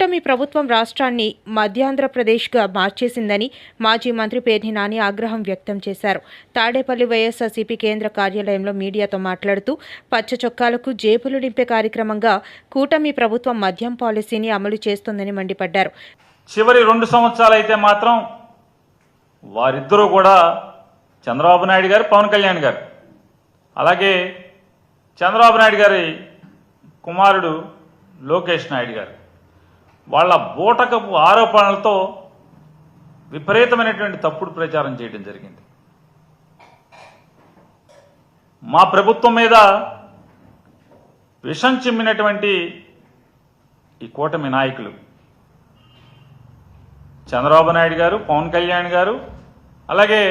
కూటమి ప్రభుత్వం రాష్ట్రాన్ని మధ్యాంధ్రప్రదేశ్గా మార్చేసిందని మాజీ మంత్రి పేర్ని నాని ఆగ్రహం వ్యక్తం చేశారు. తాడేపల్లి వైఎస్ఆర్సీపీ కేంద్ర కార్యాలయంలో మీడియాతో మాట్లాడుతూ పచ్చ చొక్కాలకు జేబులు నింపే కార్యక్రమంగా కూటమి ప్రభుత్వం మద్యం పాలసీని అమలు చేస్తోందని మండిపడ్డారు. చివరి 2 సంవత్సరాలు అయితే మాత్రం వారిద్దరూ కూడా చంద్రబాబు నాయుడు గారు, పవన్ కళ్యాణ్ గారు, అలాగే చంద్రబాబు నాయుడు గారి కుమారుడు లోకేష్ నాయుడు గారు వాళ్ళ బూటకపు ఆరోపణలతో విపరీతమైనటువంటి తప్పుడు ప్రచారం చేయడం జరిగింది. మా ప్రభుత్వం మీద విషం చిమ్మినటువంటి ఈ కూటమి నాయకులు చంద్రబాబు నాయుడు గారు, పవన్ కళ్యాణ్ గారు, అలాగే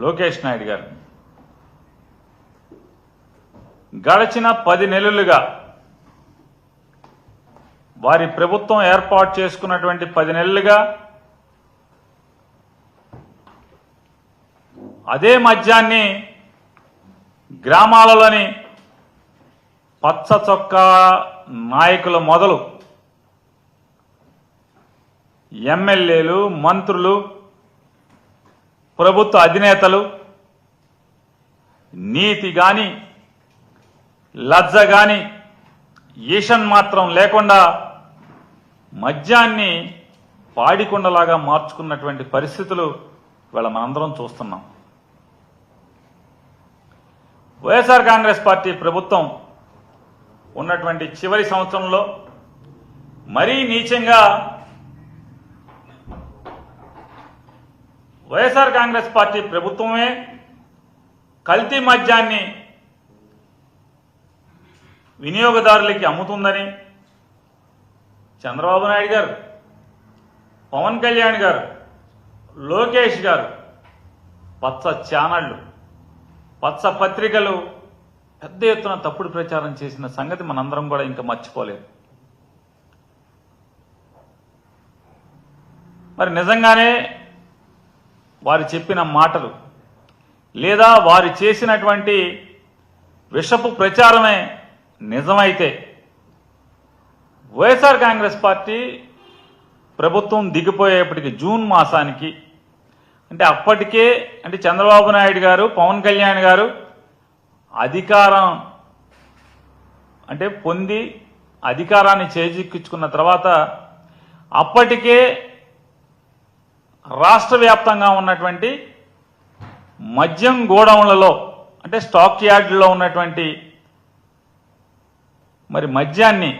లోకేష్ నాయుడు గారు గడిచిన 10 నెలలుగా వారి ప్రభుత్వం ఏర్పాటు చేసుకున్నటువంటి 10 నెలలుగా అదే మద్యాన్ని గ్రామాలలోని పచ్చ చొక్కా నాయకుల మొదలు ఎమ్మెల్యేలు, మంత్రులు, ప్రభుత్వ అధినేతలు నీతి గాని లజ్జ గాని ఈషన్ మాత్రం లేకుండా మద్యాన్ని పాడికొండలాగా మార్చుకున్నటువంటి పరిస్థితులు ఇవాళ మనందరం చూస్తున్నాం. వైఎస్ఆర్ కాంగ్రెస్ పార్టీ ప్రభుత్వం ఉన్నటువంటి చివరి సంవత్సరంలో మరీ నీచంగా వైఎస్ఆర్ కాంగ్రెస్ పార్టీ ప్రభుత్వమే కల్తీ మద్యాన్ని వినియోగదారులకి అమ్ముతుందని చంద్రబాబు నాయుడు గారు, పవన్ కళ్యాణ్ గారు, లోకేష్ గారు పచ్చ ఛానళ్లు, పచ్చ పత్రికలు పెద్ద ఎత్తున తప్పుడు ప్రచారం చేసిన సంగతి మనందరం కూడా ఇంకా మర్చిపోలేదు. మరి నిజంగానే వారు చెప్పిన మాటలు లేదా వారు చేసినటువంటి విషపు ప్రచారమే నిజమైతే వైఎస్ఆర్ కాంగ్రెస్ పార్టీ ప్రభుత్వం దిగిపోయేపటికి జూన్ మాసానికి అంటే అప్పటికే అంటే చంద్రబాబు నాయుడు గారు, పవన్ కళ్యాణ్ గారు అధికారం అంటే పొంది అధికారాన్ని చేజిక్కించుకున్న తర్వాత అప్పటికే రాష్ట్ర వ్యాప్తంగా ఉన్నటువంటి మద్యం గోడౌన్లలో అంటే స్టాక్ యార్డుల్లో ఉన్నటువంటి మరి మద్యాన్ని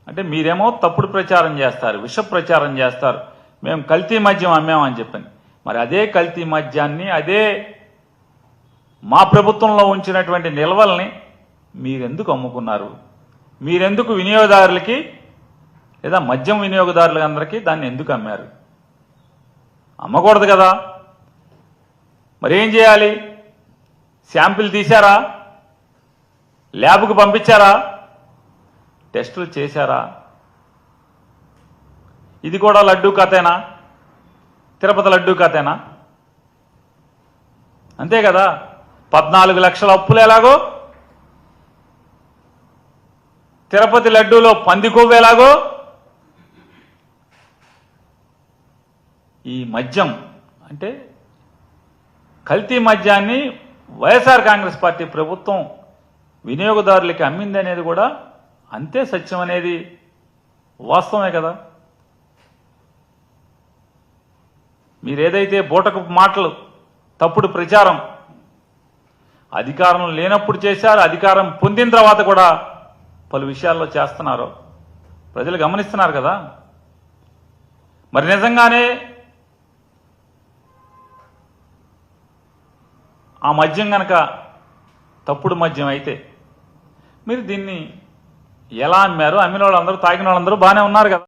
అంటే మీరేమో తప్పుడు ప్రచారం చేస్తారు, విష ప్రచారం చేస్తారు, మేము కల్తీ మద్యం అమ్మామని చెప్పని. మరి అదే కల్తీ మద్యాన్ని అదే మా ప్రభుత్వంలో ఉంచినటువంటి నిల్వల్ని మీరెందుకు అమ్ముకున్నారు? మీరెందుకు వినియోగదారులకి లేదా మద్యం వినియోగదారులందరికీ దాన్ని ఎందుకు అమ్మారు? అమ్మకూడదు కదా. మరి ఏం చేయాలి? శాంపిల్ తీశారా? ల్యాబ్కు పంపించారా? టెస్టులు చేశారా? ఇది కూడా లడ్డూ కథేనా? తిరుపతి లడ్డూ కథేనా? అంతే కదా. 14 లక్షల అప్పులు ఎలాగో తిరుపతి లడ్డూలో పంది కొవ్వు ఎలాగో ఈ మద్యం అంటే కల్తీ మద్యాన్ని వైఎస్ఆర్ కాంగ్రెస్ పార్టీ ప్రభుత్వం వినియోగదారులకి అమ్మింది అనేది కూడా అంతే సత్యం అనేది వాస్తవమే కదా. మీరేదైతే బూటకు మాటలు, తప్పుడు ప్రచారం అధికారం లేనప్పుడు చేశారు, అధికారం పొందిన తర్వాత కూడా పలు విషయాల్లో చేస్తున్నారు, ప్రజలు గమనిస్తున్నారు కదా. మరి నిజంగానే ఆ మద్యం గనక తప్పుడు మద్యం అయితే మీరు దీన్ని ఎలా అమ్మారు? అమ్మిన వాళ్ళందరూ, తాగిన వాళ్ళందరూ బాగానే ఉన్నారు కదా.